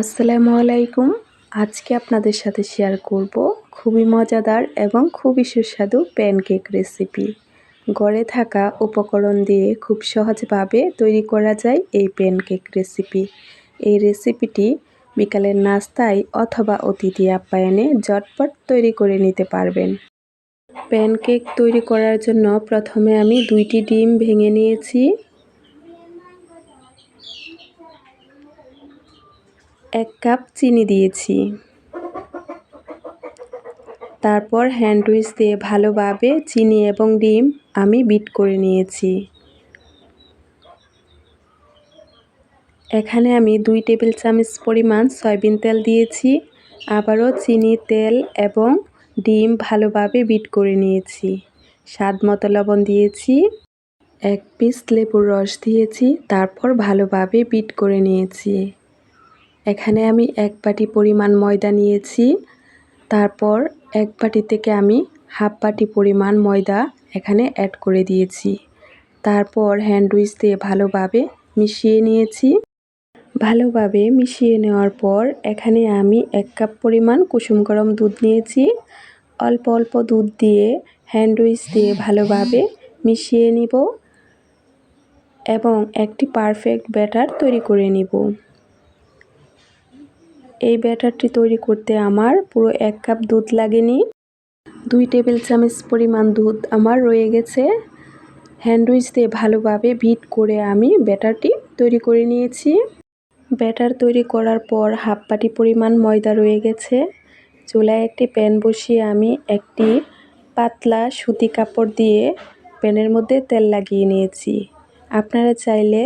আসসালামু আলাইকুম। আজকে আপনাদের সাথে শেয়ার করব খুবই মজাদার এবং খুবই সুস্বাদু প্যানকেক রেসিপি। ঘরে থাকা উপকরণ দিয়ে খুব সহজভাবে তৈরি করা যায় এই প্যানকেক রেসিপি। এই রেসিপিটি বিকালের নাস্তায় অথবা অতিথি আপ্যায়নে ঝটপট তৈরি করে নিতে পারবেন। প্যানকেক তৈরি করার জন্য প্রথমে আমি 2টি ডিম ভেঙে নিয়েছি। 1 কাপ চিনি দিয়েছি। তারপর হ্যান্ড উইচ দিয়ে ভালোভাবে চিনি এবং ডিম আমি বিট করে নিয়েছি। এখানে আমি 2 টেবিল চামচ পরিমাণ সয়াবিন তেল দিয়েছি। আবারও চিনি, তেল এবং ডিম ভালোভাবে বিট করে নিয়েছি। স্বাদমতো লবণ দিয়েছি। 1 পিস লেবুর রস দিয়েছি। তারপর ভালোভাবে বিট করে নিয়েছি। এখানে আমি 1 বাটি পরিমাণ ময়দা নিয়েছি। তারপর 1 বাটি থেকে আমি হাফ বাটি পরিমাণ ময়দা এখানে অ্যাড করে দিয়েছি। তারপর হ্যান্ড উইচ দিয়ে ভালোভাবে মিশিয়ে নিয়েছি। ভালোভাবে মিশিয়ে নেওয়ার পর এখানে আমি 1 কাপ পরিমাণ কুসুম গরম দুধ নিয়েছি। অল্প অল্প দুধ দিয়ে হ্যান্ড উইচ দিয়ে ভালোভাবে মিশিয়ে নিব এবং একটি পারফেক্ট ব্যাটার তৈরি করে নিব। এই ব্যাটারটি তৈরি করতে আমার পুরো 1 কাপ দুধ লাগেনি। 2 টেবিল চামচ পরিমাণ দুধ আমার রয়ে গেছে। হ্যান্ড উইচ দিয়ে ভালোভাবে বিট করে আমি ব্যাটারটি তৈরি করে নিয়েছি। ব্যাটার তৈরি করার পর হাফ বাটি পরিমাণ ময়দা রয়ে গেছে। চুলায় একটি প্যান বসিয়ে আমি একটি পাতলা সুতি কাপড় দিয়ে প্যানের মধ্যে তেল লাগিয়ে নিয়েছি। আপনারা চাইলে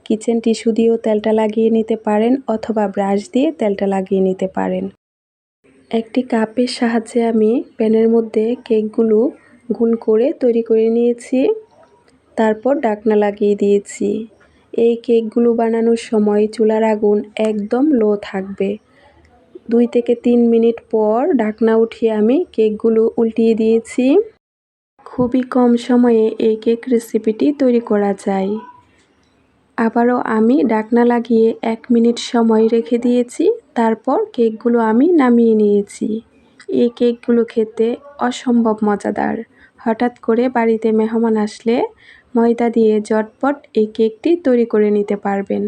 কিচেন টিস্যু দিয়েও তেলটা লাগিয়ে নিতে পারেন অথবা ব্রাশ দিয়ে তেলটা লাগিয়ে নিতে পারেন। একটি কাপের সাহায্যে আমি প্যানের মধ্যে কেকগুলো গোল করে তৈরি করে নিয়েছি। তারপর ঢাকনা লাগিয়ে দিয়েছি। এই কেকগুলো বানানোর সময় চুলার আগুন একদম লো থাকবে। 2 থেকে 3 মিনিট পর ঢাকনা উঠিয়ে আমি কেকগুলো উল্টিয়ে দিয়েছি। খুবই কম সময়ে এই কেক রেসিপিটি তৈরি করা যায়। আবারও আমি ঢাকনা লাগিয়ে 1 মিনিট সময় রেখে দিয়েছি। তারপর কেকগুলো আমি নামিয়ে নিয়েছি। এই কেকগুলো খেতে অসম্ভব মজাদার। হঠাৎ করে বাড়িতে মেহমান আসলে ময়দা দিয়ে ঝটপট এই কেকটি তৈরি করে নিতে পারবেন।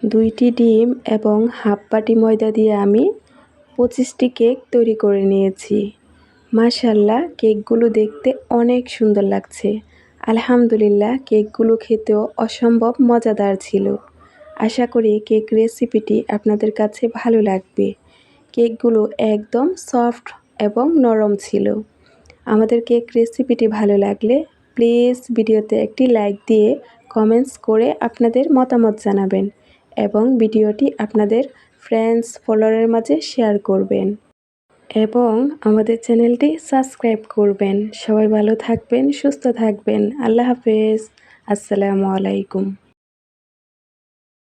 2টি ডিম এবং হাফ বাটি ময়দা দিয়ে আমি 25টি কেক তৈরি করে নিয়েছি। মাশাআল্লাহ, কেকগুলো দেখতে অনেক সুন্দর লাগছে। আলহামদুলিল্লাহ, কেকগুলো খেতেও অসম্ভব মজাদার ছিল। আশা করি কেক রেসিপিটি আপনাদের কাছে ভালো লাগবে। কেকগুলো একদম সফট এবং নরম ছিল। আমাদের কেক রেসিপিটি ভালো লাগলে প্লিজ ভিডিওতে একটি লাইক দিয়ে কমেন্টস করে আপনাদের মতামত জানাবেন এবং ভিডিওটি আপনাদের ফ্রেন্ডস ফলোয়ারের মাঝে শেয়ার করবেন এবং আমাদের চ্যানেলটি সাবস্ক্রাইব করবেন। সবাই ভালো থাকবেন, সুস্থ থাকবেন। আল্লাহ হাফেজ। আসসালামু আলাইকুম।